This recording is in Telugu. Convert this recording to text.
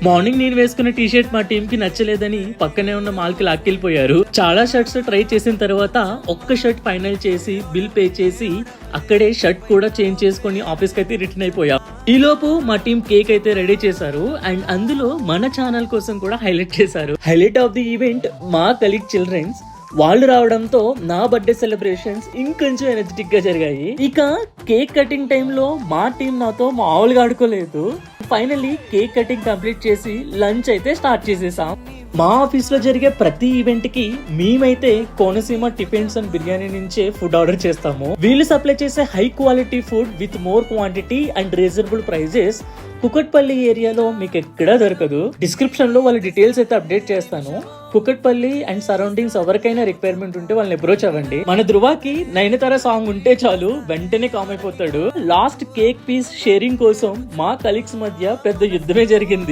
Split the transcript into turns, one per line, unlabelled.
మార్నింగ్ నేను వేసుకున్న టీ షర్ట్ మా టీం కి నచ్చలేదని పక్కనే ఉన్న మాల్ కి లాక్కెళ్ళిపోయారు. చాలా షర్ట్స్ ట్రై చేసిన తర్వాత ఒక్క షర్ట్ ఫైనల్ చేసి బిల్ పే చేసి అక్కడే షర్ట్ కూడా చేంజ్ చేసుకుని ఆఫీస్ కి అయితే రిటర్న్ అయిపోయాం. ఈ లోపు మా టీం కేక్ అయితే రెడీ చేశారు అండ్ అందులో మన ఛానల్ కోసం కూడా హైలైట్ చేశారు. హైలైట్ ఆఫ్ ది ఈవెంట్ మా కలీగ్ చిల్డ్రన్స్ వాళ్ళు రావడంతో నా బర్త్డే సెలబ్రేషన్స్ ఇంకొంచెం ఎనర్జెటిక్ గా జరిగాయి. ఇక కేక్ కటింగ్ టైంలో మా టీం నాతో మామూలుగా ఆడుకోలేదు. ఫైనల్లీ కేక్ కటింగ్ కంప్లీట్ చేసి లంచ్ అయితే స్టార్ట్ చేసేసాం. మా ఆఫీస్ లో జరిగే ప్రతి ఈవెంట్ కి మేమైతే కోనసీమ టిఫిన్స్ అండ్ బిర్యానీ నుంచే ఫుడ్ ఆర్డర్ చేస్తాము. వీళ్ళు సప్లై చేసే high quality food with more quantity and reasonable prices Kukatpally ఏరియాలో మీకు ఎక్కడా దొరకదు. డిస్క్రిప్షన్ లో వాళ్ళ డీటెయిల్స్ అయితే అప్డేట్ చేస్తాను. కుకట్పల్లి అండ్ సరౌండింగ్స్ ఎవరికైనా రిక్వైర్మెంట్ ఉంటే వాళ్ళని అప్రోచ్ అవ్వండి. మన ధృవాకి నయనతార సాంగ్ ఉంటే చాలు వెంటనే కామ్ అయిపోతాడు. లాస్ట్ కేక్ పీస్ షేరింగ్ కోసం మా కలీగ్స్ మధ్య పెద్ద యుద్ధమే జరిగింది.